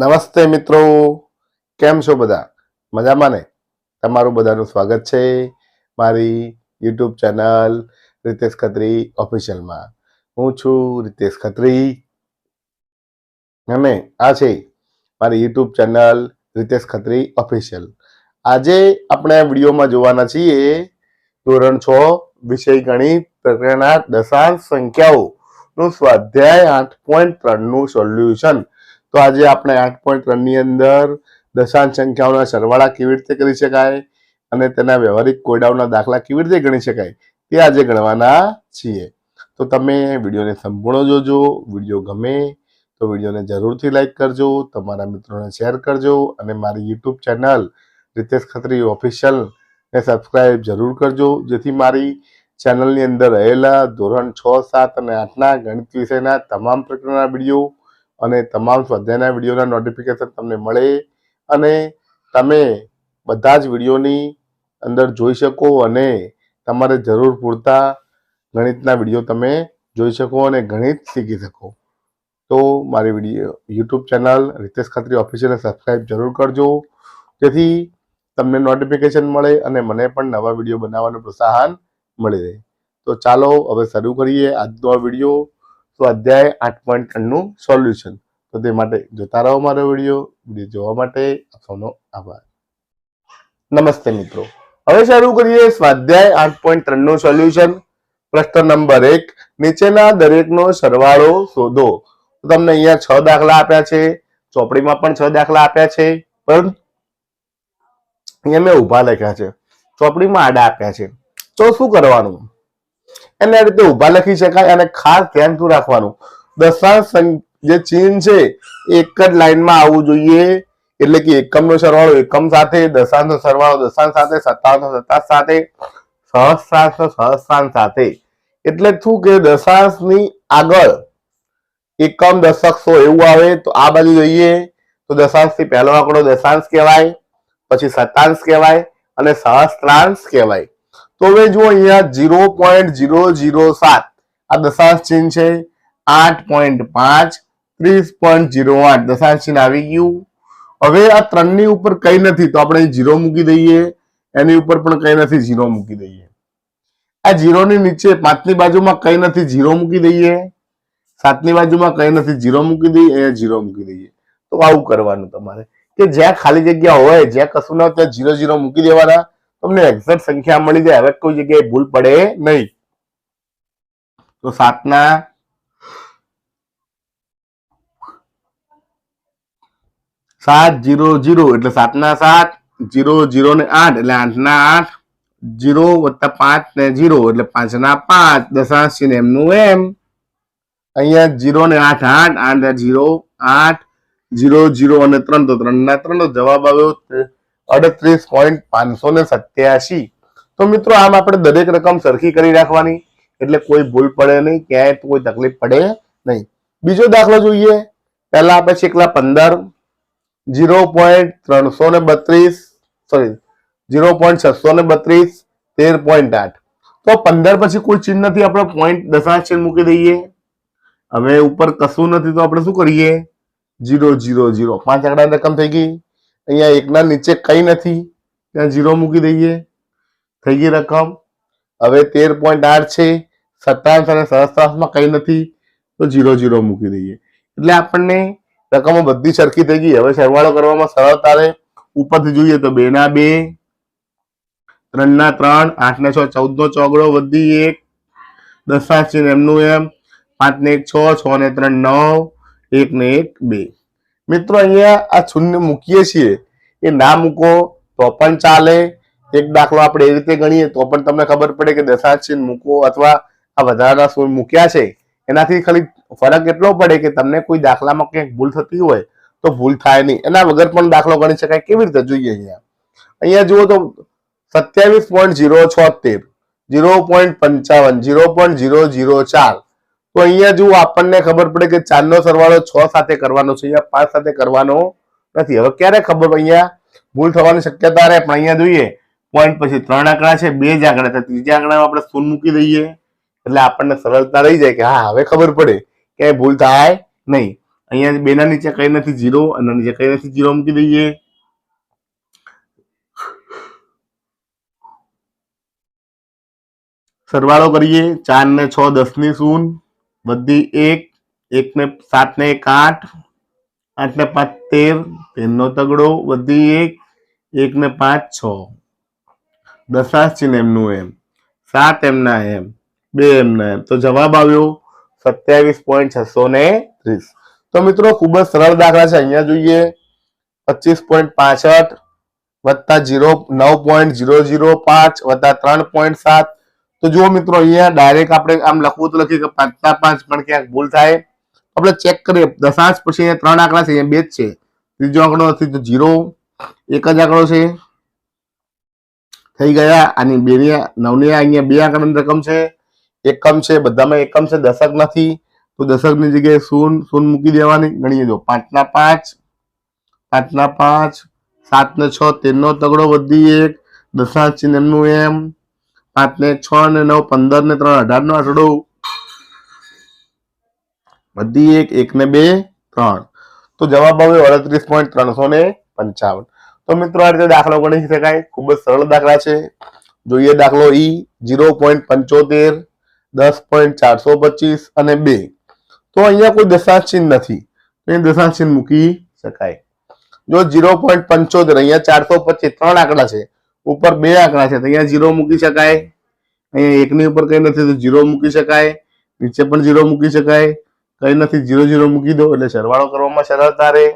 નમસ્તે મિત્રો, કેમ છો બધા? મજામાં ને? તમારું બધાનું સ્વાગત છે મારી યુટ્યુબ ચેનલ રિતેશ ખત્રી ઓફિશિયલમાં. હું છું રિતેશ ખત્રી અને આ છે મારી YouTube channel Ritesh Khatri official. આજે આપણે આ વિડીયોમાં જોવાના છીએ ધોરણ 6 વિષય ગણિત પ્રકરણના દશાંશ સંખ્યાઓ નું સ્વાધ્યાય 8.3 નું સોલ્યુશન. તો આજે આપણે 8.3 ની અંદર દશાંશ સંખ્યાઓના સરવાળા કેવી રીતે કરી શકાય અને તેના વ્યવહારિક કોયડાઓના દાખલા કેવી રીતે ગણી શકાય તે આજે ગણવાના છીએ. તો તમે વિડીયોને સંપૂર્ણ જોજો. વિડીયો ગમે તો વિડીયોને જરૂરથી લાઈક કરજો, તમારા મિત્રોને શેર કરજો અને મારી YouTube channel Ritesh Khatri official ને સબસ્ક્રાઇબ જરૂર કરજો, જેથી મારી ચેનલની અંદર રહેલા ધોરણ 6, 7 અને 8ના ગણિત વિષયના તમામ પ્રકારના વિડીયો અને તમામ સ્વાધ્યાયના વિડીયોના નોટિફિકેશન તમને મળે અને તમે બધા જ વિડીયોની અંદર જોઈ શકો અને તમારે જરૂર પૂરતા ગણિતના વિડીયો તમે જોઈ શકો અને ગણિત શીખી શકો. તો મારી video YouTube channel Ritesh Khatri ઓફિશિયલને સબસ્ક્રાઇબ જરૂર કરજો, જેથી તમને નોટિફિકેશન મળે અને મને પણ નવા વિડીયો બનાવવાનું પ્રોત્સાહન મળી રહે. તો ચાલો હવે શરૂ કરીએ આજનો આ વિડીયો, સ્વાધ્યાય 8.3 નું સોલ્યુશન. તો તે માટે જોતા રહો મારો વિડીયો જોવા માટે આપનો આભાર. નમસ્તે મિત્રો, હવે શરૂ કરીએ સ્વાધ્યાય 8.3 નું સોલ્યુશન. પ્રશ્ન નંબર 1, નીચેના દરેકનો સરવાળો શોધો. તો તમને અહીંયા 6 દાખલા આપ્યા છે, ચોપડીમાં પણ 6 દાખલા આપ્યા છે, પરંતુ અહીંયા મેં ઊભા લખ્યા છે, ચોપડીમાં આડા આપ્યા છે. તો શું કરવાનું? એને આ રીતે ઊભા લખી શકાય અને ખાસ ધ્યાન શું રાખવાનું, દશાંશ જે ચિહ્ન છે એક જ લાઈનમાં આવવું જોઈએ. એટલે કે એકમનો સરવાળો એકમ સાથે, દશાંશનો સરવાળો દશાંશ સાથે, શતાંશનો શતાંશ સાથે, સહસ્ત્રાંશનો સહસ્ત્રાંશ સાથે. એટલે શું કે દશાંશની આગળ એકમ, દશક, સો એવું આવે તો આ બાજુ જોઈએ તો દશાંશથી પહેલો આંકડો દશાંશ કહેવાય, પછી શતાંશ કહેવાય અને સહસ્ત્રાંશ કહેવાય. તો હવે જુઓ અહીંયા 0.007 આ દશાંશ ચિહ્ન છે, 8.5 30.08 દશાંશ ચિહ્ન આવી ગયું. હવે આ 3 ની ઉપર કઈ નથી તો આપણે 0 મૂકી દઈએ, એની ઉપર પણ કઈ નથી 0 મૂકી દઈએ. આ 0 ની નીચે 5 ની બાજુમાં કઈ નથી 0 મૂકી દઈએ, 7 ની બાજુમાં કઈ નથી 0 મૂકી દઈએ, અહીંયા 0 મૂકી દઈએ. તો આવું કરવાનું તમારે કે જ્યાં ખાલી જગ્યા હોય, જ્યાં કશું ના હોય ત્યાં 0 0 મૂકી દેવાના, તમને એક્ઝેક્ટ સંખ્યા મળી જાય. હવે કોઈ જગ્યાએ ભૂલ પડે નહીં. તો 7 ના 7 0 0 એટલે 7 ના 7, 0 0 ને 8 એટલે 8 ના 8, 0 વત્તા 5 ને 0 એટલે 5 ના 5 દશાંશ ચિહ્ન એમનું એમ. અહીંયા 0 ને 8 8 8 0 8 0 0 અને 3 તો 3 ના 3 નો જવાબ આવ્યો 38.587. તો મિત્રો આમ આપણે દરેક રકમ સરખી કરી રાખવાની એટલે કોઈ ભૂલ પડે નહીં, ક્યાંય કોઈ તકલીફ પડે નહીં. બીજો દાખલો જોઈએ. પહેલા આપે છે એકલા 15, 0.332 સોરી 0.632 13.8. તો 15 પછી કોઈ ચિહ્ન નથી, આપણે પોઈન્ટ દશાંશ ચિહ્ન મૂકી દઈએ. હવે ઉપર કશું નથી તો આપણે શું કરીએ, 0 0 0 5 આંકડાની રકમ થઈ ગઈ. અહીંયા એકના નીચે કઈ નથી, ત્યાં 0 મૂકી દઈએ, થઈ ગઈ રકમ. હવે 13.8 છે, શતાંશ અને સહસ્ત્રાંશમાં કઈ નથી તો 0 0 મૂકી દઈએ. એટલે આપણને રકમો બધી સરખી થઈ ગઈ. હવે સરવાળો કરવામાં સરળતા રહે. ઉપરથી જોઈએ તો 2 ના 2, 3 ના 3, 8 ને 6 14 નો ચોગડો વધી 1 દશાંશ ચિહ્ન એમનું એમ, 5 ને 1 6, 6 ને 3 9, 1 ને 1 2. મિત્રો અહીંયા આ શૂન્ય મૂકીએ છીએ, એ ના મૂકો તો પણ ચાલે. એક દાખલો આપણે એ રીતે ગણીએ તો પણ તમને ખબર પડે કે દશાંશ ચિહ્ન મૂકો અથવા આ વધારાના શૂન્ય મૂક્યા છે એનાથી ખાલી ફરક એટલો પડે કે તમને કોઈ દાખલામાં ક્યાંક ભૂલ થતી હોય તો ભૂલ થાય નહીં. એના વગર પણ દાખલો ગણી શકાય. કેવી રીતે જોઈએ? અહીંયા જુઓ તો 27.076, 0.55, 0.004. તો અહીંયા જુઓ આપણને ખબર પડે કે 4 નો સરવાળો 6 સાથે કરવાનો છે, અહીંયા 5 સાથે કરવાનો નથી. હવે ક્યારે ખબર અહીંયા ભૂલ થવાની શક્યતા રહે, પણ અહીંયા જોઈએ પોઈન્ટ પછી 3 આંકડા છે, 2 જ આંકડા છે, ત્રીજા આંકડામાં આપણે શૂન્ય મૂકી દઈએ એટલે આપણને સરળતા રહી જાય કે હા હવે ખબર પડે કે ભૂલ થાય નહીં. અહીંયા 2 ના નીચે કઈ નથી 0 અને નીચે કઈ નથી 0 મૂકી દઈએ. સરવાળો કરીએ. 4 ને 6 10 ની 0 વધી 1 1 ને 7 ને 1 8 8 ને 5 13 13 નો તગડો વધી 1 1 ને 5 6 દશાંશ ચિહ્ન એમનું એમ 7 એમના એમ 2 એમના એમ. તો જવાબ આવ્યો 27.630. તો મિત્રો ખૂબ જ સરળ દાખલા છે. અહીંયા જોઈએ 25.65 વત્તા 9.005 વત્તા 3.7. તો જુઓ મિત્રો અહીંયા ડાયરેક્ટ આપણે આમ લખવું તો લખીએ કે 5 ના 5 પણ ક્યાંક ભૂલ થાય. આપણે ચેક કરીએ. દશાંશ પછી અહીંયા 3 આંકડા છે, અહીંયા 2 જ છે. ત્રીજો આંકડો નથી તો 0 એક જ આંકડો છે. થઈ ગયા. આની 2 ની 9 ની અહીંયા 2 આંકડાની રકમ છે, એકમ છે, બધામાં એકમ છે, દશક નથી. તો દશકની જગ્યાએ 0 0 મૂકી દેવાની. ગણીએ જો 5 ના 5 5 ના 5 7 ને 6 13 નો તગડો વધી 1 દશાંશ ચિહ્ન એમનું એમ 5 ને 6 ને 9 15 ને 3 18 નો આંકડો વધી 1 1 ને 2 3. તો જવાબ આવ્યો 38.355. તો મિત્રો આ રીતે દાખલો ગણી શકાય. ખૂબ જ સરળ દાખલા છે. જોઈએ દાખલો ઈ 0.75 10.425 અને 2. તો અહીંયા કોઈ દશાંશ ચિહ્ન નથી તો અહીં દશાંશ ચિહ્ન મૂકી શકાય. જો 0.75 અહીંયા 425 3 આંકડા છે, ઉપર 2 આંકડા છે, તો અહીંયા 0 મૂકી શકાય. અહીંયા 1 ની ઉપર કઈ નથી તો 0 મૂકી શકાય. નીચે પણ 0 મૂકી શકાય. કઈ નથી 0 0 મૂકી દો એટલે સરવાળો કરવામાં સરળતા રહે.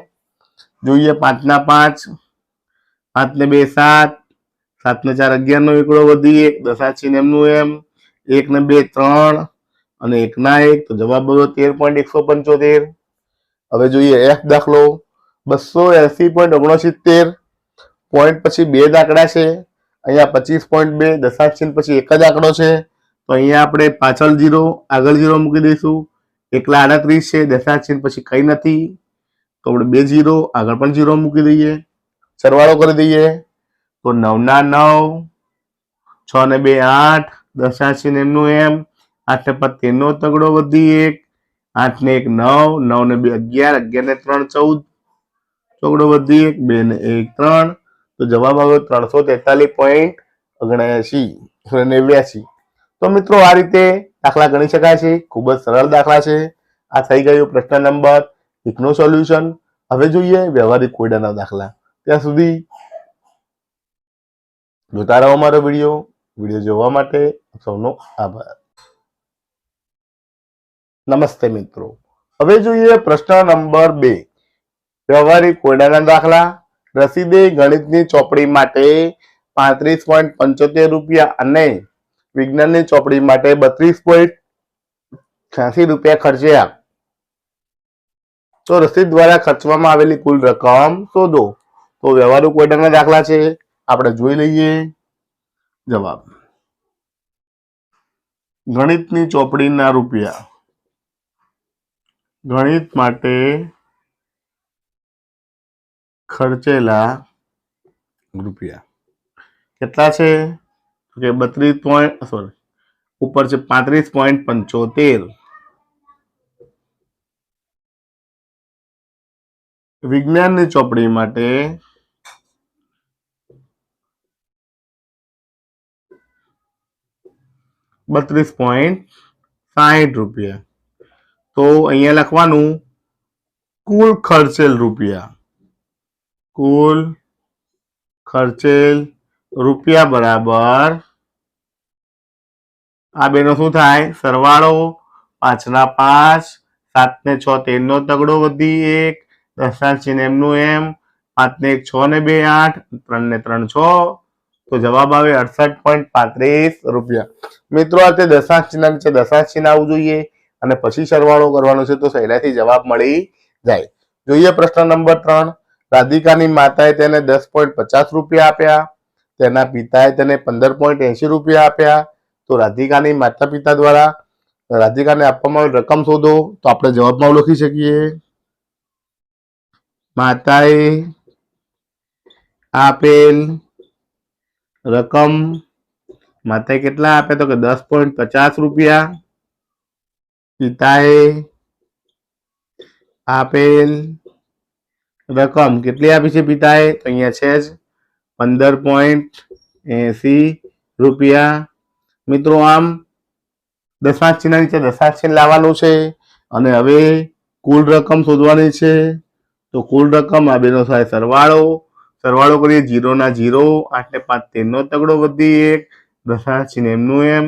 જોઈએ 5 ના 5 5 ને 2 7 7 ને 4 11 નો એકડો વધી 1 દશાંશ ચિહ્ન એમનું એમ 1 ને 2 3 અને 1 ના 1. તો જવાબ આવ્યો 13.175. હવે જોઈએ F દાખલો 280.69. પોઈન્ટ પછી 2 આંકડા છે. અહીંયા 25.2 દશાંશ ચિહ્ન પછી એક જ આંકડો છે. તો અહીંયા આપણે પાછળ 0 આગળ 0 મૂકી દઈશું. 1.38 છે, દશાંશ ચિહ્ન પછી કઈ નથી તો આપણે 2 0 આગળ પણ 0 મૂકી દઈએ. સરવાળો કરી દઈએ તો 9 ના 9 6 ને 2 8 દશાંશ ચિહ્ન એમનું એમ 8 ને 5 13 નો તગડો વધી 1 8 ને 1 9 9 ને 2 11 11 ને 3 14 તગડો વધી 1 2 ને 1 3. તો જવાબ આવ્યો 343.79. તો મિત્રો આ રીતે દાખલા ગણી શકાય છે. ખૂબ જ સરળ દાખલા છે. આ થઈ ગયું પ્રશ્ન નંબર 1 નું સોલ્યુશન. હવે જોઈએ વ્યવહારિક કોયડાના દાખલા. ત્યાં સુધી જોતા રહો અમારો વિડીયો જોવા માટે સૌનો આભાર. નમસ્તે મિત્રો. હવે જોઈએ પ્રશ્ન નંબર 2 વ્યવહારિક કોયડાના દાખલા. રસીદે ગણિતની ચોપડી માટે 35.75 રૂપિયા અને વિજ્ઞાનની ચોપડી માટે 32.86 રૂપિયા ખર્ચ્યા. તો રસીદ દ્વારા ખર્ચવામાં આવેલી કુલ રકમ શોધો. તો વ્યવહારિક કોયડાના દાખલા છે, આપણે જોઈ લઈએ જવાબ. ગણિતની ચોપડીના રૂપિયા. ગણિત માટે ખર્ચેલા રૂપિયા કેટલા છે કે 32 ઉપર છે 35.75. વિજ્ઞાનની ચોપડી માટે 32.60 રૂપિયા. તો અહીંયા લખવાનું કુલ ખર્ચેલ રૂપિયા. કુલ ખર્ચેલ રૂપિયા બરાબર આ બેનો શું થાય સરવાળો 5 ના 5 7 ને 6 13 નો તગડો વધી 1 દશાંશ ચિહ્ન એમનું એમ 5 ને 1 6 ને 2 8 3 ને 3 6. તો જવાબ આવે 68.35 રૂપિયા. મિત્રો આ તે દશાંશ ચિહ્ન છે, દશાંશ ચિહ્ન આવવું જોઈએ અને પછી સરવાળો કરવાનો છે તો સહેલાઈથી જવાબ મળી જાય. જોઈએ પ્રશ્ન નંબર 3. રાધિકાની માતાએ તેને 10.50 રૂપિયા આપ્યા. તેના પિતાએ તેને 15.80 રૂપિયા આપ્યા. તો રાધિકાની માતા પિતા દ્વારા રાધિકાને આપવામાં આવેલ રકમ શોધો. તો આપણે જવાબમાં લખી શકીએ માતાએ આપેલ રકમ. માતાએ કેટલા આપ્યા તો કે 10.50 રૂપિયા. પિતાએ આપેલ રકમ કેટલી આપી છે પિતાએ? તો અહીંયા છે જ 15.80 રૂપિયા. મિત્રો આમ દશાંશ ચિહ્ન નીચે દશાંશ ચિહ્ન લાવવાનું છે અને હવે કુલ રકમ શોધવાની છે. તો કુલ રકમ આ બેનો થાય સરવાળો કરીએ 0 ના 0, 8 ને 5 13 તગડો વધી 1, દશાંશ ચિહ્ન એમનું એમ,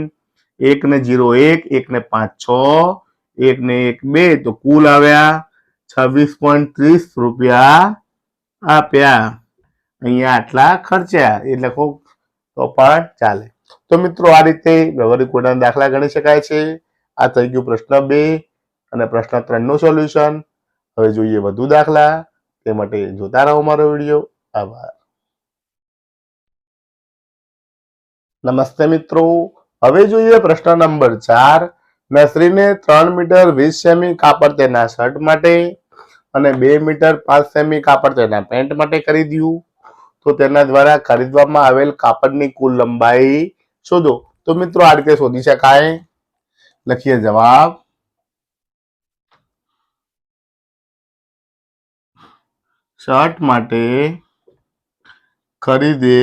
1 ને 0 1, 1 ને 5 6, 1 ને 1 2, તો કુલ આવ્યા 26.30 રૂપિયા આપ્યા. અહીંયા આટલા ખર્ચ્યા એટલે લખો તો પણ ચાલે. તો મિત્રો આ રીતે વ્યવહારિક કોડના દાખલા ગણી શકાય છે. આ થઈ ગયું પ્રશ્ન 2 અને પ્રશ્ન 3 નું સોલ્યુશન. હવે જોઈએ વધુ દાખલા. તે માટે જોતા રહો મારો વિડીયો. આભાર. નમસ્તે મિત્રો, હવે જોઈએ પ્રશ્ન નંબર 4. નસરીને 3 મીટર 20 સેમી કાપડ તેના શર્ટ માટે અને 2 મીટર 5 સેમી કાપડ તેના પેન્ટ માટે ખરીદ્યું. તો તેના દ્વારા ખરીદવામાં આવેલ કાપડની કુલ લંબાઈ શોધો. તો મિત્રો આ રીતે શોધી શકાય. લખીએ જવાબ. શર્ટ માટે ખરીદે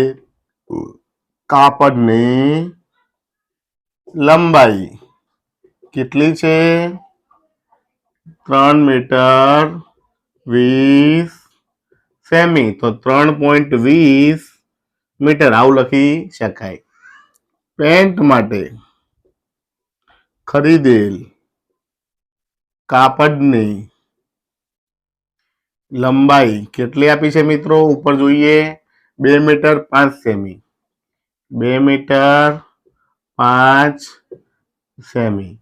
કાપડની લંબાઈ કેટલી છે? 3 મીટર 20 સેમી. તો 3.20 મીટર આવું લખી શકાય. પેન્ટ માટે ખરીદેલ કાપડની લંબાઈ કેટલી આપી છે મિત્રો? ઉપર જોઈએ 2 મીટર 5 સેમી. 2 metre 5 semi.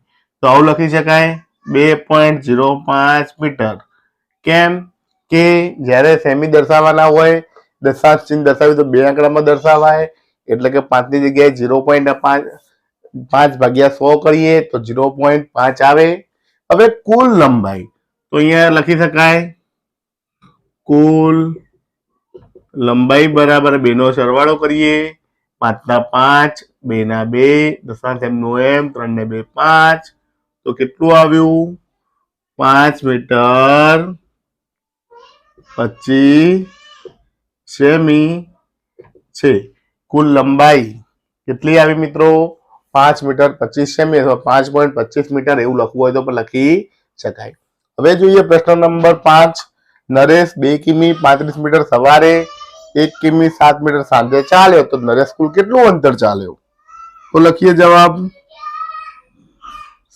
તો આવું લખી શકાય 2.05 મીટર. કેમ કે જ્યારે સેમી દર્શાવવાના હોય દશાંશ ચિહ્ન દર્શાવ્યું તો 2 આંકડામાં દર્શાવાય. એટલે કે 5 ની જગ્યાએ 0.5 ભાગ્યા 100 કરીએ તો 0.5 આવે. હવે કુલ લંબાઈ તો અહીંયા લખી શકાય કુલ લંબાઈ બરાબર 2 નો સરવાળો કરીએ. 5 ના 5, 2 ના 2, દશાંશ એમનું એમ, 3 ને 2 5. તો કેટલું આવ્યું? 5 મીટર 25 સેમી છે. કુલ લંબાઈ કેટલી આવી મિત્રો? 5 મીટર 25 સેમી અથવા 5.25 મીટર એવું લખવું હોય તો પણ લખી શકાય. હવે જોઈએ પ્રશ્ન નંબર 5. નરેશ 2 કિમી 35 મીટર સવારે, 1 કિમી 7 મીટર સાંજે ચાલ્યો. તો નરેશ કુલ કેટલું અંતર ચાલ્યો? તો લખીએ જવાબ.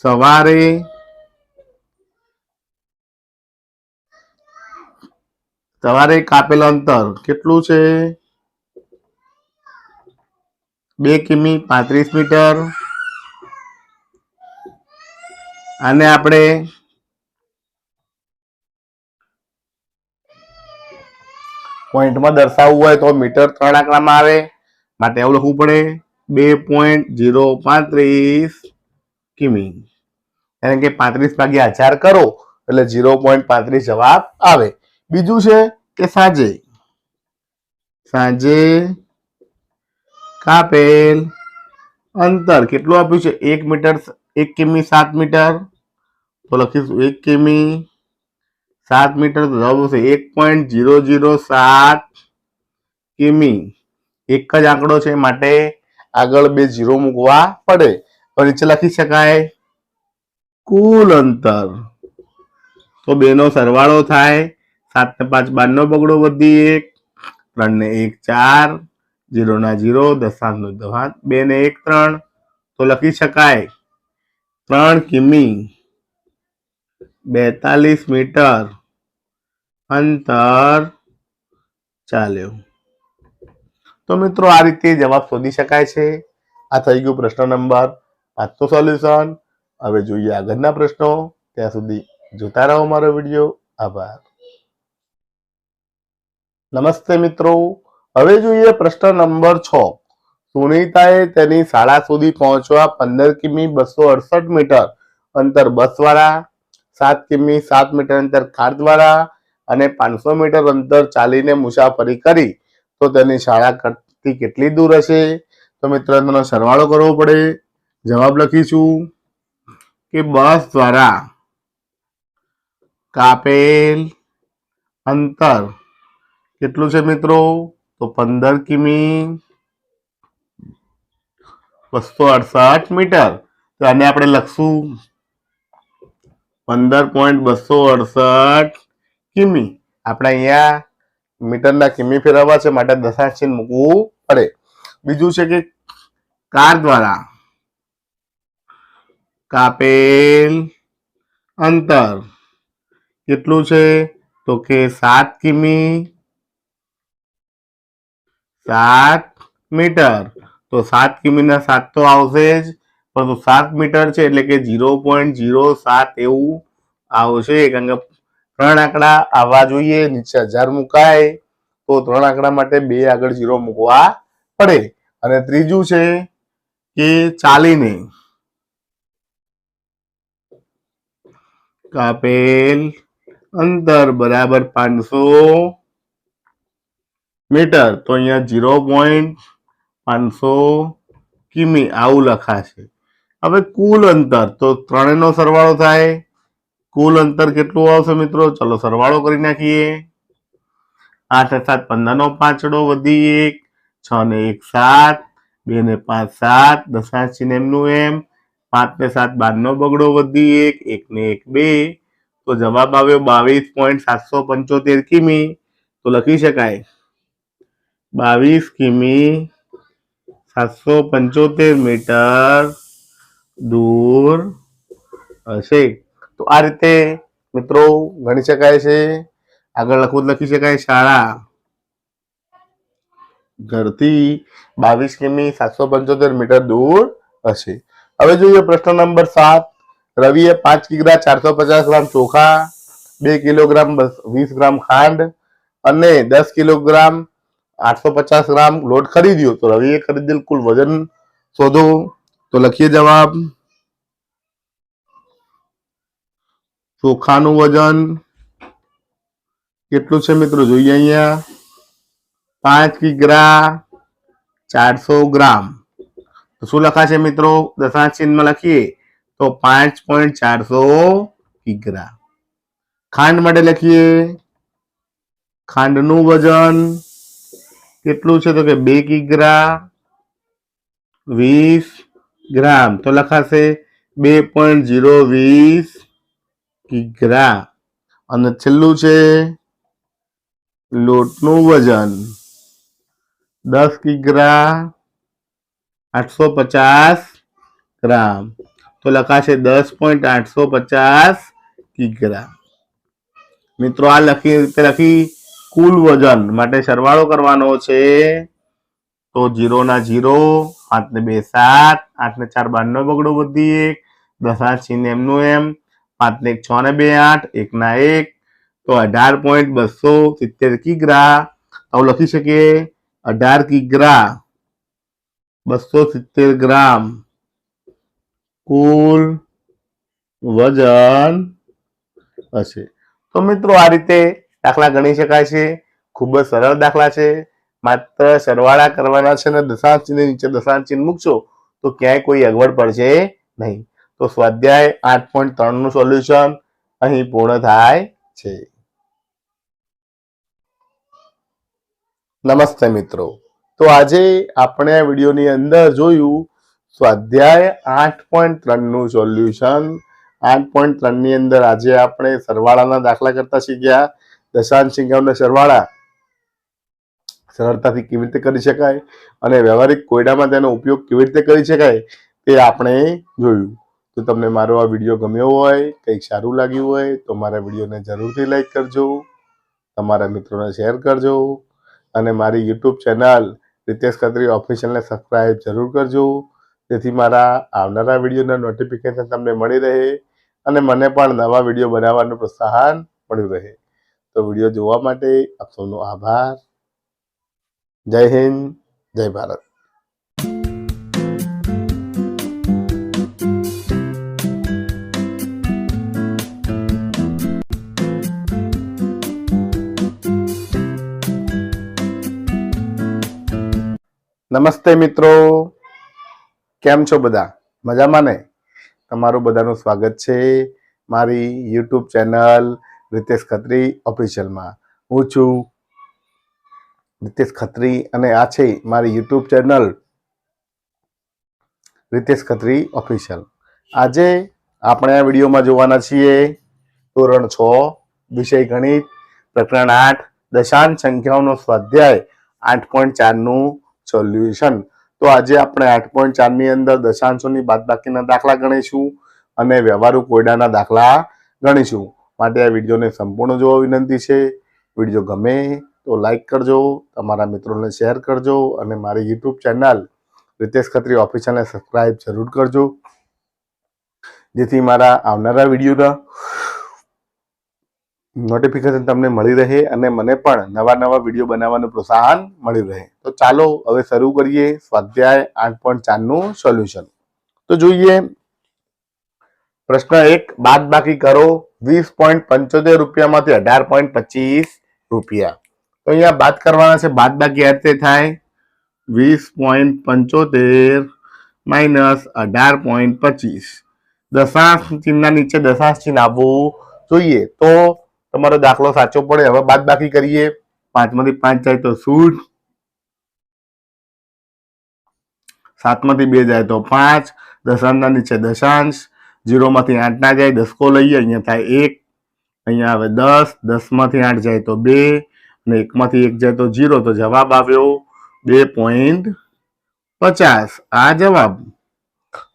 સવારે કાપેલ અંતર કેટલું છે? 2 કિમી 35 મીટર. આને આપણે પોઈન્ટમાં દર્શાવવું હોય તો મીટર 3 આંકડામાં આવે. માટે એવું લખવું પડે 2.035 કિમી. કારણ કે 35 ભાગ્યા 1000 કરો એટલે 0.35 જવાબ આવે. બીજું છે કે સાંજે કાપેલ અંતર કેટલું આપ્યું છે? 1 મીટર 1 કિમી 7 મીટર. તો લખીશું 1 કિમી 7 મીટર. તો જવાબ આવશે 1.007 કિમી. એક જ આંકડો છે માટે આગળ 2 0 મૂકવા પડે. તો નીચે લખી શકાય કુલ અંતર. તો 2 નો સરવાળો થાય. 7 ને 5 12 નો બગડો વધી 1, 3 ને 1 4, 0 ના 0, દશાંશ નો દશાંશ, 2 ને 1 3. તો લખી શકાય 3 કિમી 42 મીટર અંતર ચાલ્યો. તો મિત્રો આ રીતે જવાબ શોધી શકાય છે. આ થઈ ગયું પ્રશ્ન નંબર 5 નું સોલ્યુશન. હવે જોઈએ આગળના પ્રશ્નો. ત્યાં સુધી જોતા રહો મારો વિડીયો. આભાર. નમસ્તે મિત્રો, હવે જોઈએ પ્રશ્ન નંબર 6. સુનીતાએ તેની શાળા સુધી પહોંચવા 15 કિમી 268 મીટર અંતર બસ દ્વારા, 7 કિમી 7 મીટર અંતર કાર દ્વારા અને 500 મીટર અંતર ચાલીને મુસાફરી કરી. તો તેની શાળા કરતી કેટલી દૂર હશે? તો મિત્રો તેનો સરવાળો કરવો પડે. જવાબ લખીશું કે બસ દ્વારા કાપેલ અંતર કેટલું છે મિત્રો? તો 15 કિમી 268 મીટર. તો આને આપણે લખશું 15.268 કિમી. આપણે અહીંયા મીટરના કિમી ફેરવવા છે માટે દશાંશ ચિહ્ન મૂકવું પડે. બીજું છે કે કાર દ્વારા કાપેલ અંતર કેટલું છે? તો કે 7 કિમી 7 મીટર. તો 7 કિમીના 7 તો આવશે જ, પરંતુ 7 મીટર છે એટલે કે 0.07 એવું આવશે. કારણ કે 3 આંકડા આવવા જોઈએ, નીચે 1000 મુકાય તો 3 આંકડા માટે 2 આગળ 0 મૂકવા પડે. અને ત્રીજું છે કે ચાલીને કાપેલ અંતર બરાબર 500 મીટર. તો અહીંયા 0.500 કિમી આવું લખાશે. હવે કુલ અંતર તો ત્રણેયનો સરવાળો થાય. કુલ અંતર કેટલું આવશે મિત્રો? ચલો સરવાળો કરી નાખીએ. 8 ને 7 15 નો પાંચડો વધી 1, 6 ને 1 7, 2 ને 5 7, દશાંશ ચિહ્ન એમનું એમ, 5 ને 7 12 નો બગડો વધી 1, 1 ને 1 2. તો જવાબ આવ્યો 22.775 કિમી. તો લખી શકાય 22 કિમી 775 મીટર દૂર હશે. તો આ રીતે મિત્રો ગણી શકાય છે. આગળ લખી શકાય શાળા ઘરથી 22 કિમી 775 મીટર દૂર હશે. હવે જોઈએ પ્રશ્ન નંબર 7. રવિએ 5 કિગ્રા 450 ગ્રામ ચોખા, 2 કિલોગ્રામ 20 ગ્રામ ખાંડ અને 10 કિલોગ્રામ 850 ગ્રામ લોટ ખરીદ્યો. તો રવિએ ખરીદેલ કુલ વજન શોધો. તો લખીએ જવાબ. ચોખાનું વજન કેટલું છે મિત્રો? જોઈએ અહીંયા 5 કિગ્રા 400 ગ્રામ. તો શું લખાશે મિત્રો? દશાંશ ચિહ્નમાં લખીએ તો 5.400 કિગ્રા. ખાંડ માટે લખીએ. ખાંડનું વજન કેટલું છે? તો કે 2 કિગ્રા 20 ગ્રામ. તો લખાશે 2.020 કિગ્રા. અને છેલ્લું છે લોટનું વજન 10 કિગ્રા 850 ગ્રામ. તો લખાશે 10.850 કિગ્રા. મિત્રો આ લખી કુલ વજન માટે સરવાળો કરવાનો છે. તો 0 ના 0, 5 ને 2 7, 8 ને 4 12 નો બગડો વધી 1, દશાંશ ચિહ્ન એમનું એમ, 5 ને 1 6 ને 2 8, 1 ના 1. તો 18.270 કિગ્રા. આવું લખી શકીએ 18 કિગ્રા 270 ગ્રામ કુલ વજન હશે. તો મિત્રો આ રીતે દાખલા ગણી શકાય છે. ખૂબ જ સરળ દાખલા છે. માત્ર સરવાળા કરવાના છે ને દશાંશ ચિહ્ન નીચે દશાંશ ચિહ્ન મૂકશો તો ક્યાંય કોઈ અગવડ પડશે નહીં. તો સ્વાધ્યાય 8.3 નું સોલ્યુશન અહીં પૂર્ણ થાય છે. નમસ્તે મિત્રો. તો આજે આપણે આ વિડીયોની અંદર જોયું સ્વાધ્યાય 8.3 નું સોલ્યુશન. 8.3 ની અંદર આજે આપણે સરવાળાના દાખલા કરતા શીખ્યા. દશાંશ ચિહ્નોના સરવાળા સરળતાથી કેવી રીતે કરી શકાય અને વ્યવહારિક કોયડામાં તેનો ઉપયોગ કેવી રીતે કરી શકાય તે આપણે જોયું. તો તમને મારો આ વિડીયો ગમ્યો હોય, કંઈક સારું લાગ્યું હોય તો મારા વિડીયોને જરૂરથી લાઈક કરજો, તમારા મિત્રોને શેર કરજો અને મારી યુટ્યુબ ચેનલ રીતેશ ખત્રી ઓફિશિયલને સબસ્ક્રાઈબ જરૂર કરજો, જેથી મારા આવનારા વિડીયોના નોટિફિકેશન તમને મળી રહે અને મને પણ નવા વિડીયો બનાવવાનું પ્રોત્સાહન મળ્યું રહે. તો વિડીયો જોવા માટે આપ સૌનો આભાર. જય હિન્દ, જય ભારત. નમસ્તે મિત્રો, કેમ છો બધા? મજામાં ને? તમારું બધાનું સ્વાગત છે મારી YouTube channel Ritesh Khatri official में। हूँ छुं रितेश खत्री अने आ छे मारी YouTube channel Ritesh Khatri official. आज આપણે આ વિડીયોમાં જોવાના છીએ ધોરણ 6 વિષય ગણિત પ્રકરણ 8 દશાંશ સંખ્યાઓનો સ્વાધ્યાય 8.4 નું સોલ્યુશન। તો આજે આપણે 8.4 ની અંદર દશાંશોની બાદબાકીના દાખલા ગણીશું અને વ્યવહારુ કોયડાના દાખલા ગણીશું। માટે આ વિડીયોને સંપૂર્ણ જોવા વિનંતી છે। વિડીયો ગમે તો લાઈક કરજો, તમારા મિત્રોને શેર કરજો અને મારી YouTube channel Ritesh Khatri official ने सब्सक्राइब जरूर करजो, जेथी मारा आवनारा विडियोना नोटिफिकेशन तमने मळी रहे अने मने पण नवा नवा विडियो बनाववानुं प्रोत्साहन मळी रहे। तो चालो हवे शरू करीए स्वाध्याय 8.4 નું सोल्यूशन। तो जोईए प्रश्न 1, बादबाकी करो 20.75 રૂપિયામાંથી 18.25 રૂપિયા। तो अहींया बात करवाना छे, बादबाकी आ रीते थाय 20.75 माइनस 18.25। दशांश चिन्ह नीचे दशांश चिन्ह आववुं जोईए तो तमारो दाखलो साचो पड़े। हवे बादबाकी करीए, 5 मांथी 5 जाए तो 16, 7 मांथी 2 जाए तो 5, दशांश नीचे दशांश, 0 मांथी 8 ना जाए, दशको लईए, अहींया थाय 1, अहींया आवे 10, 10 मांथी 8 जाए तो 2 અને 1 मांथी 1 जाए तो 0। तो जवाब आव्यो 2.50 आ जवाब।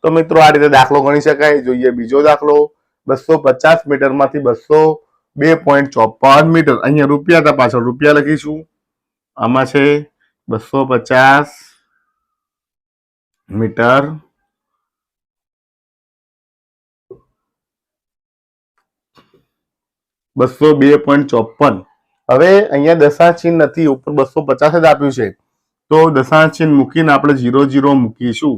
तो मित्रों आ रीते दाखलो गणी शकाय। जोईए बीजो दाखलो 250 मीटर मांथी 202.54 मीटर। अहींया रूपिया था, पाछळ रूपिया लखीशुं। आमां छे 250 मीटर 202.54। હવે અહીંયા દશાંશ ચિહ્ન નથી, ઉપર 250 જ આપ્યું છે તો દશાંશ ચિહ્ન મૂકીને આપણે 00 મૂકીશું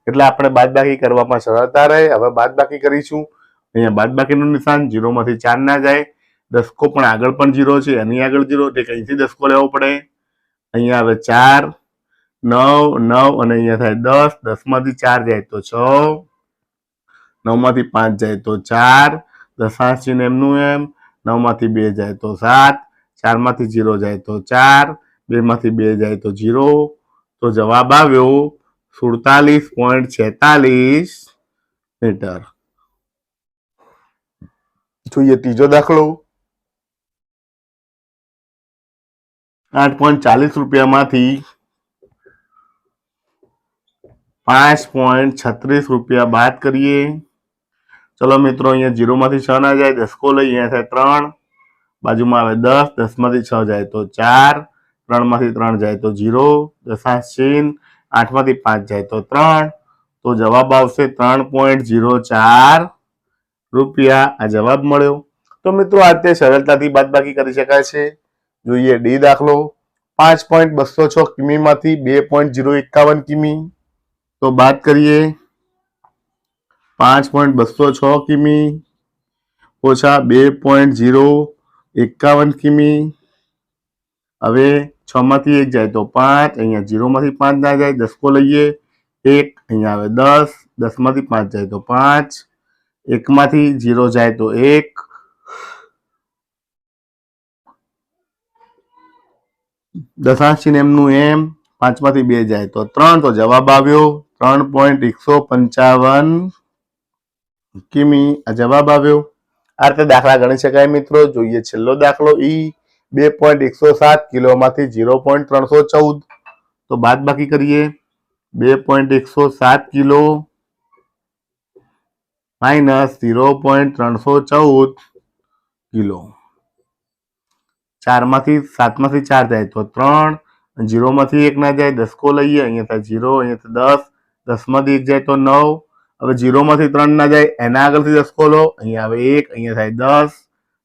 એટલે આપણે બાદબાકી કરવામાં સરળતા રહે। હવે બાદબાકી કરીશું। અહીંયા બાદબાકીનું નિશાન 0 માંથી 4 ના જાય, દશકો પણ આગળ પણ 0 છે, એની આગળ 0 એટલે અહીંથી દશકો લેવો પડે। અહીંયા આવે 4, 9, 9 અને અહીંયા થાય 10, 10 માંથી 4 જાય તો 6, 9 માંથી 5 જાય તો 4, દશાંશ ચિહ્ન એમનું એમ, 9 માંથી 2 જાય તો 7, 4 मांथी 0 जाए तो 4, 2 मांथी 2 जाए तो 0। तो जवाब आव्यो 47.46 मीटर। जोईए तीजो दाखलो 8.40 રૂપિયા मांथी 5.36 રૂપિયા बात करिए। चलो मित्रों अहींया 0 मांथी 6 ना जाए, दशको लई, अहींया थाय 3, बाजू में आवे 10, 10 मांथी 6 जाए तो 4, 3 मांथी 3 जाए तो 0, दशांश चिन्ह 8 मांथी 5 जाए तो 3। तो जवाब आवशे 3.04 રૂપિયા आ जवाब मळ्यो। तो मित्रों आ रीते सरळताथी बादबाकी करी शकाय छे। जोईए डी दाखलो 5.206 किमी मांथी 2.051 किमी। तो बात करिए 5.206 किमी ओछा 2.051 किमी। हवे 6 मांथी 1 जाए तो 5, अहींया 0 मांथी 5 ना जाए, दशको लईए 1, अहींया आवे 10, 10 मांथी 5 जाए तो 5, 1 मांथी 0 जाए तो 1, दशांश चिन्ह एमनुं एम, 5 मांथी 2 जाए तो 3। तो जवाब आव्यो 3.155 किमी आ जवाब आव्यो। आ रीते दाखला गणी शकाय मित्रों। जोईए छेल्लो दाखलो ई 2.107 किलो मांथी 0.314। तो बादबाकी करिए 2.107 किलो माइनस 0.314 किलो। 4 मांथी 7 मांथी 4 जाए तो 3, 0 मांथी 1 ना जाए, दशको लईए, अहींया थाय 0, अहींया थाय 10, 10 मांथी 1 जाए तो 9, હવે 0 मांथी 3 ना जाए, एना आगळथी दशको लो, अहींया आवे 1, अहींया थाय 10,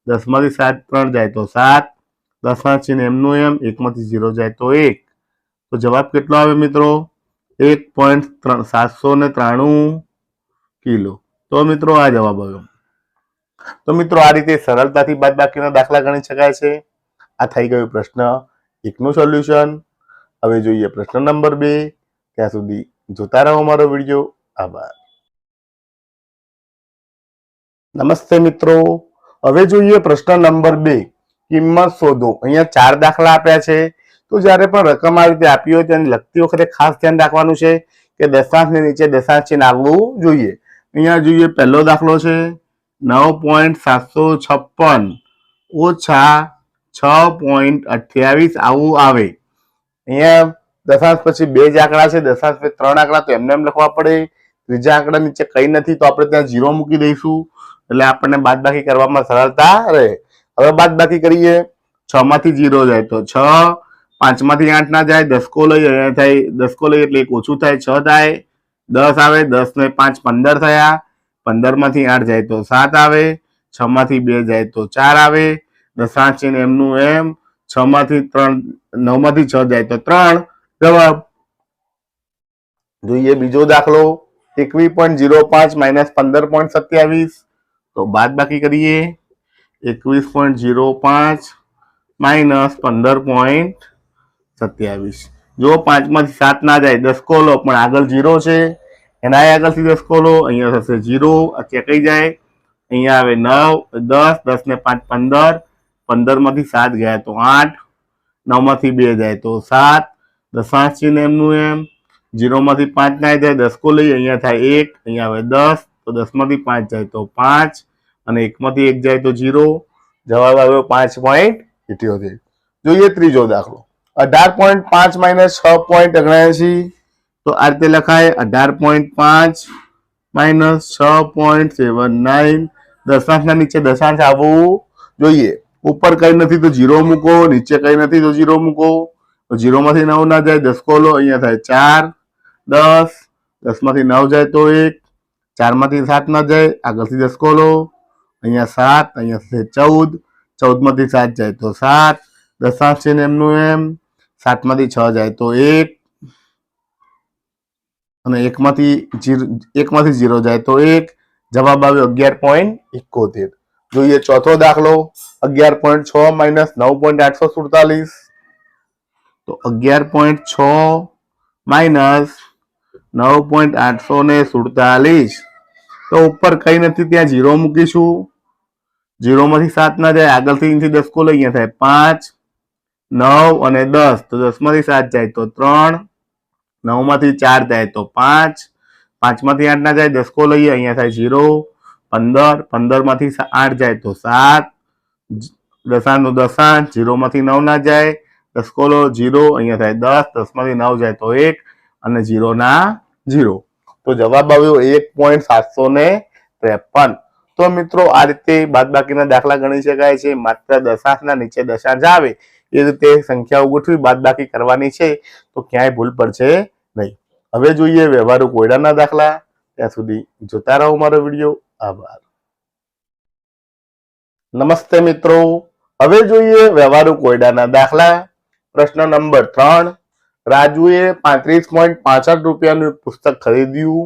10 मांथी 7 3 जाए तो 7, दशांश चिन्ह एमनुं एम, 1 मांथी 0 जाए तो 1। तो जवाब केटलो आवे मित्रों 1.793 किलो। तो मित्रों आ जवाब आव्यो। तो मित्रों आ रीते सरळताथी बादबाकीना दाखला गणी शकाय छे। आ थई गयो प्रश्न 1 નું સોલ્યુશન। હવે જોઈએ પ્રશ્ન નંબર 2। ત્યાં સુધી જોતા રહો મારો વિડિયો। આભાર। નમસ્તે મિત્રો, હવે જોઈએ પ્રશ્ન નંબર 2, કિંમત શોધો. અહીંયા 4 દાખલા આપ્યા છે. તો જ્યારે પણ રકમ આવી રીતે આપી હોય તેને લખતી વખતે ખાસ ધ્યાન રાખવાનું છે કે દશાંશની નીચે દશાંશ ચિહ્ન આવવું જોઈએ. અહીંયા જોઈએ પહેલો દાખલો છે 9.756 ઓછા 6.28 આવું આવે. અહીંયા દશાંશ પછી 2 જ આંકડા છે, દશાંશ પછી 3 આંકડા, તો એમને એમ લખવા પડે. ત્રીજા આંકડા નીચે કઈ નથી તો આપણે ત્યાં 0 મૂકી દઈશું એટલે આપણને બાદબાકી કરવામાં સરળતા રહે. હવે બાદબાકી કરીએ. 6 માંથી 0 જાય તો 6, 5 માંથી 8 ના જાય, દસકો લઈ અહીંયા થાય, દસકો લઈ એટલે 1 ઓછું થાય 6 થાય, 10 આવે, 10 ને 5 15 થયા, 15 માંથી 8 જાય તો 7 આવે, 6 માંથી 2 જાય તો 4 આવે, દશાંશ ચિહ્ન એમનું એમ, 6 માંથી 3, 9 માંથી 6 જાય તો 3. જવાબ. જોઈએ બીજો દાખલો 21.05 માઇનસ 15.27. તો બાદબાકી કરીએ. 21.05 માઇનસ 15.27. જો 5 માંથી 7 ના જાય દસકો લો, પણ આગળ 0 છે એના આગળથી દસકો લો, અહીંયા થશે 0, આ ચેકાઈ જાય. અહીંયા આવે 9, 10, 10 ને 5 15, 15 માંથી 7 ગયા તો 8, 9 માંથી 2 જાય તો 7, દશાંશ ચિહ્ન એમનું એમ, 0 માંથી 5 ના જાય દસકો લઈ, અહીંયા થાય 1, અહીંયા આવે 10, તો 10 માંથી 5 જાય તો 5, અને 1 માંથી 1 જાય તો 0. જવાબ આવ્યો 5.78. જોઈએ ત્રીજો દાખલો 18.5 માઇનસ 6.79. તો આ રીતે લખાય 18.5 માઇનસ 6.79. દશાંશના નીચે દશાંશ આવવું જોઈએ. ઉપર કઈ નથી તો 0 મૂકો, નીચે કઈ નથી તો 0 મૂકો. તો 0 માંથી 9 ના જાય દસકો લો, અહીંયા થાય 4, 10, 10 માંથી 9 જાય તો 1, 4 માંથી 7 ના જાય, આગળથી દસકો લો, અહીંયા 7, અહીંયા 14, 14 માંથી 7 જાય તો 7, દશાંશ છે એમનું એમ, 7 માંથી 6 જાય તો 1, અને 1 માંથી 0 જાય તો 1. જવાબ આવ્યો 11.71. જોઈએ ચોથો દાખલો 11.6 માઇનસ 9.847. તો 11.6 માઇનસ 9.847. તો ઉપર કઈ નથી ત્યાં 0 મૂકીશું. 0 માંથી 7 ના જાય, આગળથી દસકો લઈ, અહીંયા થાય 5, 9 અને 10, તો 10 માંથી 7 જાય તો 3, 9 માંથી 4 જાય તો 5, 5 માંથી 8 ના જાય દસકો લઈએ, અહીંયા થાય 0, 15, 15 માંથી 8 જાય તો 7, દશાંશ નો દશાંશ, 0 માંથી 9 ના જાય દસકો લો, 0, અહીંયા થાય 10, 10 માંથી 9 જાય તો 1, અને 0 ના 0. તો જવાબ આવ્યો 1.753. તો મિત્રો આ રીતે બાદબાકીના દાખલા ગણી શકાય છે. માત્ર દશાંશના નીચે દશાંશ આવે એ રીતે સંખ્યાઓ ગોઠવી બાદબાકી કરવાની છે, તો ક્યાંય ભૂલ પડશે નહીં. હવે જોઈએ વ્યવહારુ કોયડાના દાખલા. ત્યાં સુધી જોતા રહો મારો વિડીયો. આભાર. નમસ્તે મિત્રો, હવે જોઈએ વ્યવહારુ કોયડાના દાખલા. પ્રશ્ન નંબર 3, રાજુએ 35.65 રૂપિયાનું પુસ્તક ખરીદ્યું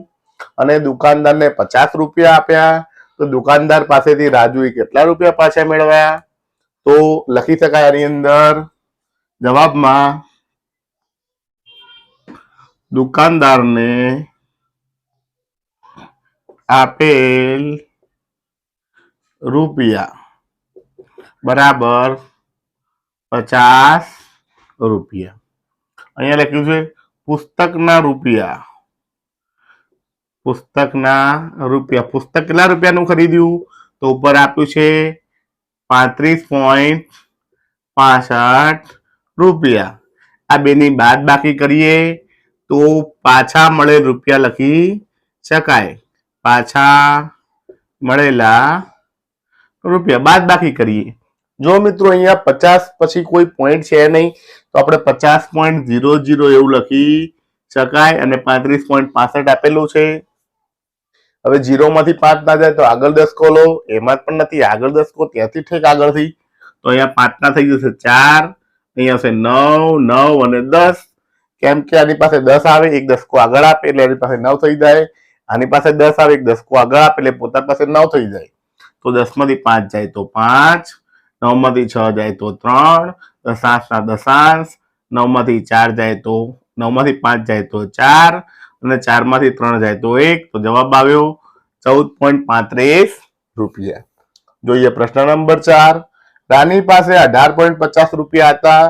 અને દુકાનદારને 50 રૂપિયા આપ્યા. તો દુકાનદાર પાસેથી રાજુએ કેટલા રૂપિયા પાછા મેળવ્યા? તો લખી શકાય આની અંદર જવાબમાં દુકાનદારને આપેલ રૂપિયા બરાબર 50 રૂપિયા. અહીંયા લખ્યું છે પુસ્તકના રૂપિયા. પુસ્તક કેટલા રૂપિયાનું ખરીદ્યું? તો ઉપર આપ્યું છે 35.65 રૂપિયા. આ બેની બાદબાકી કરીએ તો પાછા મળેલ રૂપિયા લખી શકાય. પાછા મળેલા રૂપિયા બાદબાકી કરીએ. જો મિત્રો અહીંયા 50 પછી કોઈ પોઈન્ટ છે નહીં તો આપણે 50.00 એવું લખી શકાય, અને 35.65 આપેલું છે. હવે 0 માંથી 5 ના જાય તો આગળ દસકો લો, એમાં પણ નથી, આગળ દસકો ત્યાંથી ઠેક આગળથી, તો અહીંયા 5 ના થઈ જશે 4, અહીંયા હશે 9, 9 અને 10. કેમ કે આની પાસે 10 આવે, એક દસકો આગળ આપે એટલે એની પાસે 9 થઈ જાય. આની પાસે 10 આવે, એક દસકો આગળ આપે એટલે પોતાની પાસે 9 થઈ જાય. તો 10 માંથી 5 જાય તો 5, 9 માંથી 6 જાય તો 3, દશાંશ ના દશાંશ, 9 માંથી 4 જાય તો 9 માંથી 5 જાય તો 4, અને 4 માંથી 3 જાય તો 1. તો જવાબ આવ્યો 14.35 રૂપિયા. જોઈએ પ્રશ્ન નંબર 4. રાની પાસે 18.50 રૂપિયા હતા.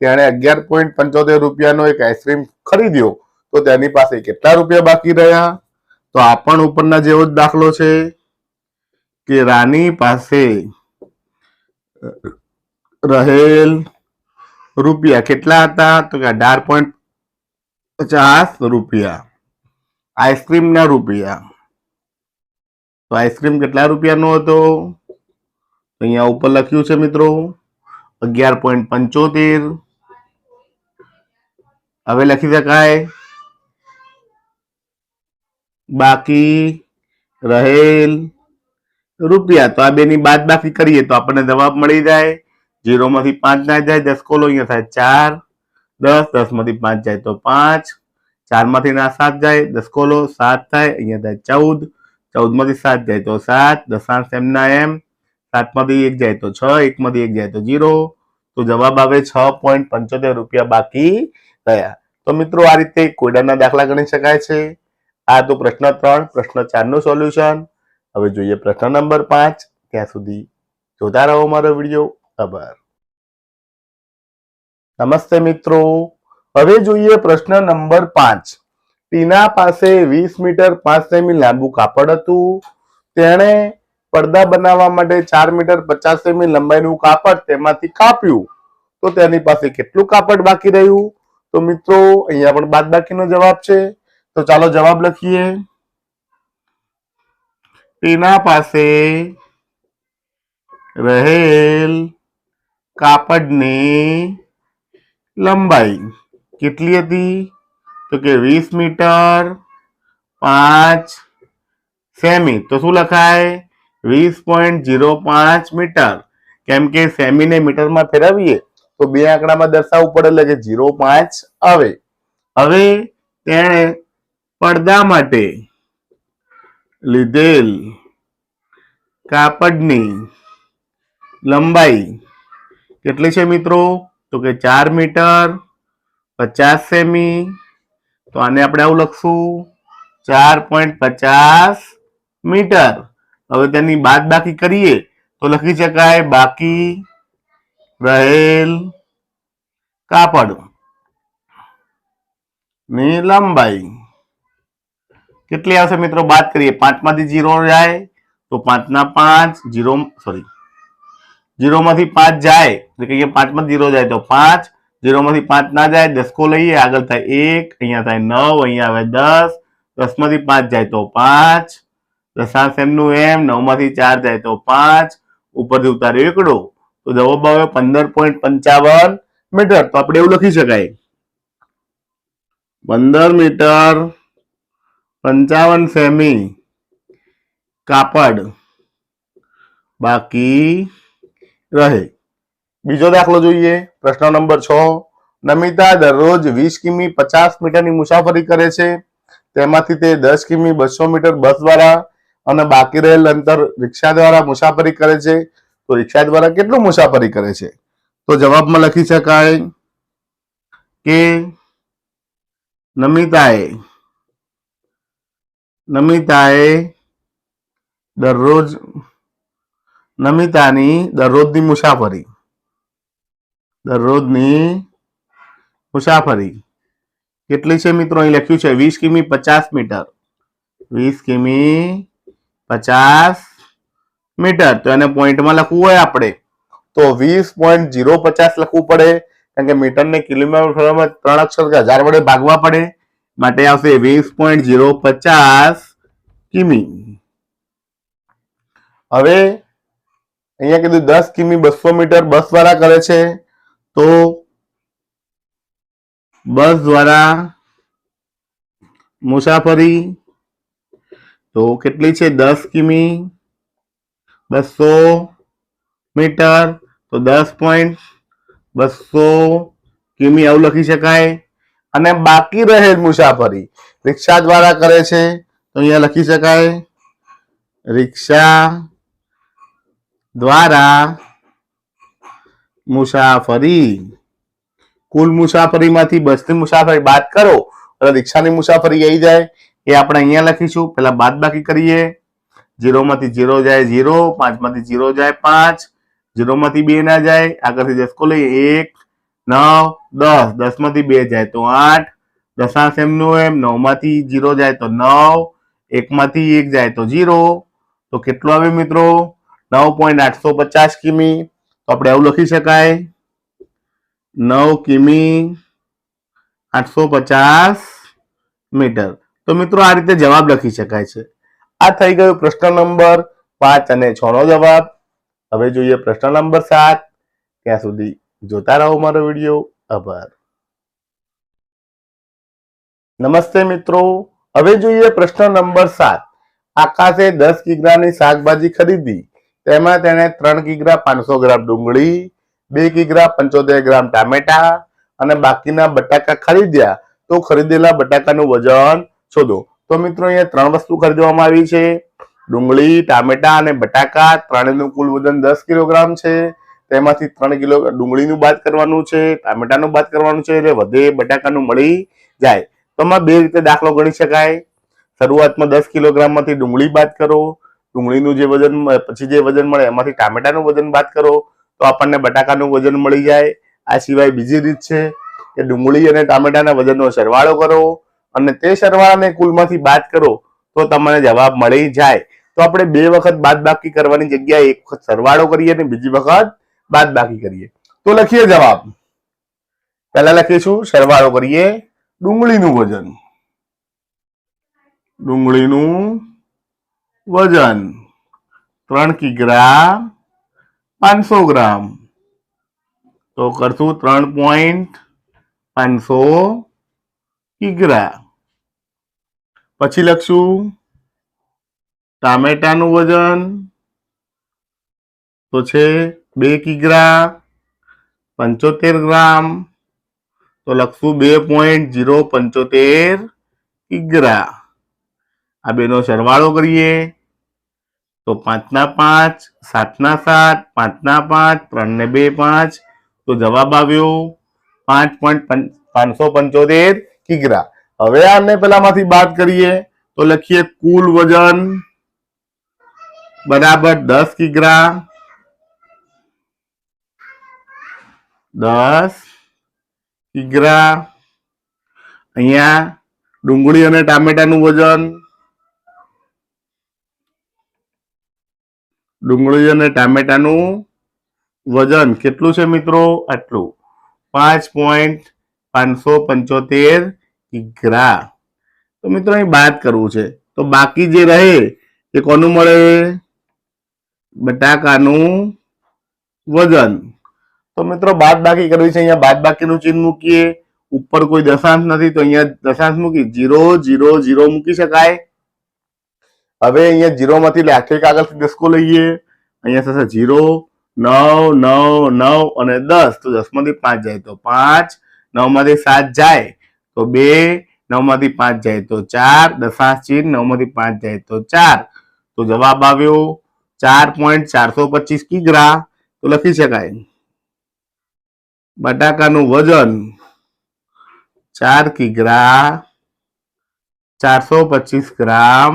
તેણે 11.75 રૂપિયાનો એક આઈસ્ક્રીમ ખરીદ્યો, તો તેની પાસે કેટલા રૂપિયા બાકી રહ્યા? તો આ પણ ઉપરના જેવો જ દાખલો છે કે રાની પાસે રહેલ રૂપિયા કેટલા હતા? તો કે 18.50 રૂપિયા. આઈસ્ક્રીમના રૂપિયા, તો આઈસ્ક્રીમ કેટલા રૂપિયાનો હતો? અહીંયા ઉપર લખ્યું છે મિત્રો 11.75. હવે લખી શકાય બાકી રહેલ રૂપિયા. તો આ બેની બાદ બાકી કરીએ તો આપણને જવાબ મળી જાય. 0 માંથી 5 ના જાય, 10 કોલો અહીંયા થાય 4, 10, 10 માંથી 5 જાય તો 5, 4 માંથી ના 7 જાય, 10 કોલો 7 થાય, અહીંયા થાય 14, 14 માંથી 7 જાય તો 7, દશાંશ એમ ના એમ, 7 માંથી 1 જાય તો 6, 1 માંથી 1 જાય તો 0. તો જવાબ આવે 6.75 રૂપિયા બાકી રહ્યા. તો મિત્રો આ રીતે કોયડાના દાખલા ગણી શકાય છે. આ તો પ્રશ્ન 3. પ્રશ્ન 4 નું સોલ્યુશન. હવે જોઈએ પ્રશ્ન નંબર 5. ત્યાં સુધી જોતા રહો મારો વિડીયો. આભાર. નમસ્તે મિત્રો. હવે જોઈએ પ્રશ્ન નંબર 5. ટીના પાસે 20 મીટર 5 સેમી લાંબુ કાપડ હતું. તેણે પડદા બનાવવા માટે 4 મીટર 50 સેમી લંબાઈનું કાપડ તેમાંથી કાપ્યું, તો તેની પાસે કેટલું કાપડ બાકી રહ્યું? તો મિત્રો અહીંયા પણ બાદબાકીનો જવાબ છે. તો ચાલો જવાબ લખીએ. ટીના પાસે રહેલ કાપડની લંબાઈ કેટલી હતી? તો કે 20 મીટર 5 સેમી. તો શું લખાય? 20.05 મીટર. કેમ કે સેમી ને મીટરમાં ફેરવીએ તો બે આંકડામાં દર્શાવવું પડે એટલે કે 0.5 આવે. હવે તેણે પડદા માટે લીધેલ કાપડની લંબાઈ કેટલી છે મિત્રો? તો કે 4 મીટર 50 સેમી. તો આને આપણે આવું લખશું 4.50 મીટર. હવે તેની બાદ બાકી કરીએ તો લખી શકાય બાકી રહેલ કાપડ ની લંબાઈ કેટલી આવશે મિત્રો? બાદ કરીએ 5 માંથી 0 જાય તો 5 ના 5, 0 માંથી 5 જાય એટલે કે 5 માંથી 0 જાય તો 5, 0 માંથી 5 ના જાય, 10 કો લઈએ, આગળ થાય 1, અહીંયા થાય 9, અહીંયા આવે 10, 10 માંથી 5 જાય તો 5, દશાંશ એમનું એમ, 9 માંથી 4 જાય તો 5, ઉપરથી ઉતાર્યો એકડો, તો જવાબ આવે 15.55 મીટર. તો આપણે એવું લખી શકાય 15 મીટર 55 સેમી કાપડ બાકી રહે. બીજો દાખલો જોઈએ. પ્રશ્ન નંબર 6. નમિતા દરરોજ 20 કિમી 50 મીટરની મુસાફરી કરે છે. તેમાંથી તે 10 કિમી 200 મીટર બસ દ્વારા અને બાકી રહેલ અંતર રિક્ષા દ્વારા મુસાફરી કરે છે. તો રિક્ષા દ્વારા કેટલું મુસાફરી કરે છે? તો જવાબમાં લખી શકાય કે નમિતાની દરરોજની મુસાફરી કેટલી છે મિત્રો? અહીં લખ્યું છે 20 કિમી 50 મીટર. 20 કિમી 50 મીટર. તો એને પોઈન્ટમાં લખવું હોય આપણે તો 20.050 લખવું પડે. કારણ કે મીટર ને કિલોમીટર 3 અક્ષર 1000 વડે ભાગવા પડે, માટે આવશે 20.050 કિમી. હવે અહીંયા કીધું 10 કિમી 200 મીટર બસ દ્વારા કરે છે. તો બસ દ્વારા મુસાફરી તો કેટલી છે? 10 કિમી 200 મીટર. તો 10.200 કિમી આવું લખી શકાય. અને બાકી રહેલ મુસાફરી રિક્ષા દ્વારા કરે છે. તો અહીંયા લખી શકાય રિક્ષા દ્વારા મુસાફરી. કુલ મુસાફરીમાંથી બસની મુસાફરી બાદ કરો એટલે રિક્ષાની મુસાફરી આવી જાય. એ આપણે અહીંયા લખીશું. પહેલા બાદ બાકી કરીએ. 0 માંથી 0 જાય 0, 5 માંથી 0 જાય 5, 0 માંથી 2 ના જાય, આગળથી દશકો લઈએ 1, 9, 10, 10 માંથી 2 જાય તો 8, દશાંશ એમનું એમ, 9 માંથી 0 જાય તો 9, 1 માંથી 1 જાય તો 0, તો કેટલું આવે મિત્રો? 9.850 કિમી. તો આપણે એવું લખી શકાય 9 કિમી 850 મીટર. તો મિત્રો આ રીતે જવાબ લખી શકાય છે. આ થઈ ગયો પ્રશ્ન નંબર 5 અને 6 નો જવાબ. હવે જોઈએ પ્રશ્ન નંબર 7. ત્યાં સુધી જોતા રહો મારો વિડીયો. આભાર. નમસ્તે મિત્રો, હવે જોઈએ પ્રશ્ન નંબર 7. આકાશે 10 કિગ્રાની શાકભાજી ખરીદી. તેમાં તેણે 3 કિગ્રા 500 ગ્રામ ડુંગળી, 2 કિગ્રા 75 ગ્રામ ટામેટા અને બાકીના બટાકા ખરીદ્યા. તો ખરીદેલા બટાકાનું વજન શોધો. તો મિત્રો અહીંયા 3 વસ્તુ ખરીદવામાં આવી છે. ડુંગળી, ટામેટા અને બટાકા, ત્રણેયનું કુલ વજન 10 કિલોગ્રામ છે. તેમાંથી 3 કિલો ડુંગળીનું બાદ કરવાનું છે, ટામેટાનું બાદ કરવાનું છે, એટલે વધે બટાકાનું મળી જાય. તો આમાં બે રીતે દાખલો ગણી શકાય. શરૂઆતમાં 10 કિલોગ્રામ માંથી ડુંગળી બાદ કરો, ડુંગળીનું જે વજન પછી જે વજન મળે એમાંથી ટામેટાનું વજન બાદ કરો તો આપણને બટાકાનું વજન મળી જાય. આ સિવાય બીજી રીત છે કે ડુંગળી અને ટામેટાના વજનનો સરવાળો કરો અને તે સરવાળાને કુલમાંથી બાદ કરો તો તમને જવાબ મળી જાય. તો આપણે 2 વખત બાદબાકી કરવાની જગ્યાએ 1 વખત સરવાળો કરીએ અને બીજી વખત બાદબાકી કરીએ. તો લખીએ જવાબ. પહેલા લખીશું સરવાળો કરીએ. ડુંગળીનું વજન, ડુંગળીનું વજન 3 કિગ્રા 500 ગ્રામ. તો કરશું 3.500 કિગ્રા. પછી લખશું ટામેટાનું વજન તો છે 2 કિગ્રા 75 ગ્રામ. તો લખશું 2.075 કિગ્રા. આ બેનો સરવાળો કરીએ તો 5 ના 5, 7 ના 7, 5 ના 5, 3 ને 2 5. તો જવાબ આવ્યો 5.575 કિગ્રા. હવે આને પેલામાંથી બાદ કરીએ તો લખીએ કુલ વજન બરાબર 10 કિગ્રા, 10 કિગ્રા. અહીંયા ડુંગળી અને ટામેટાનું વજન, ડુંગળી અને ટામેટાનું વજન કેટલું છે મિત્રો? આટલું 5.575 કિગ્રા. તો મિત્રો અહીં બાદ કરવું છે તો બાકી જે રહે એ કોનું મળે? બટાકાનું વજન. તો મિત્રો બાદબાકી કરવી છે. અહીંયા બાદબાકીનું ચિહ્ન મૂકીએ. ઉપર કોઈ દશાંશ નથી તો અહીંયા દશાંશ મૂકી 0 0 0 મૂકી શકાય. હવે અહીંયા 0 માંથી આખે કાગળથી દસકો લઈએ. અહીંયા થશે 0, 9, 9, 9 અને 10. તો 10 માંથી 5 જાય તો 5, 9 માંથી 7 જાય તો 2, 9 માંથી 5 જાય તો 4, દશાંશ ચિહ્ન 9 માંથી 5 જાય તો 4. તો જવાબ આવ્યો 4.425 કિગ્રા. તો લખી શકાય બટાકાનું વજન 4 કિગ્રા 425 ગ્રામ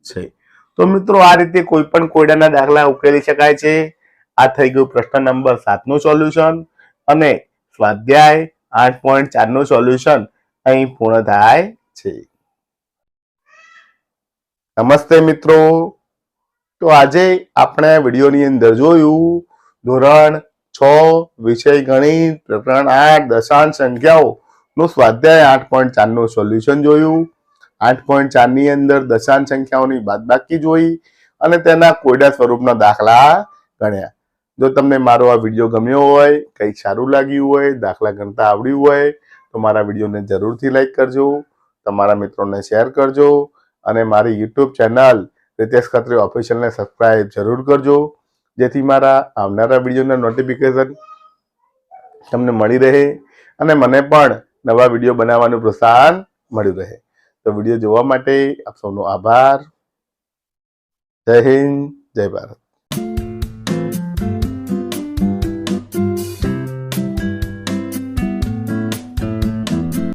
છે. તો મિત્રો આ રીતે કોઈ પણ કોયડાના દાખલા ઉકેલી શકાય છે. આ થઈ ગયું પ્રશ્ન નંબર 7 નું સોલ્યુશન અને સ્વાધ્યાય 8.4 નું સોલ્યુશન અહીં પૂર્ણ થાય છે. નમસ્તે મિત્રો, તો આજે આપણે વિડીયોની અંદર જોયું ધોરણ 6 વિષય ગણિત પ્રકરણ 8 દશાંશ સંખ્યાઓ નું સ્વાધ્યાય 8.4 નું સોલ્યુશન જોયું. 8.4 ની અંદર દશાંશ સંખ્યાઓની બાદબાકી જોઈ અને તેના કોયડા સ્વરૂપના દાખલા ગણ્યા. જો તમને મારો આ વિડીયો ગમ્યો હોય, કંઈક સારું લાગ્યું હોય, દાખલા ગણતા આવડ્યું હોય તો મારા વિડીયોને જરૂરથી લાઈક કરજો, તમારા મિત્રોને શેર કરજો અને મારી યુટ્યુબ ચેનલ રીતેશ ખત્રી ઓફિશિયલને સબસ્ક્રાઇબ જરૂર કરજો, જેથી મારા આવનારા વિડીયોના નોટિફિકેશન તમને મળી રહે અને મને પણ નવા વિડીયો બનાવવાનું પ્રોત્સાહન મળ્યું રહે. તો વિડીયો જોવા માટે આપ સૌનો આભાર. જય હિન્દ, જય ભારત.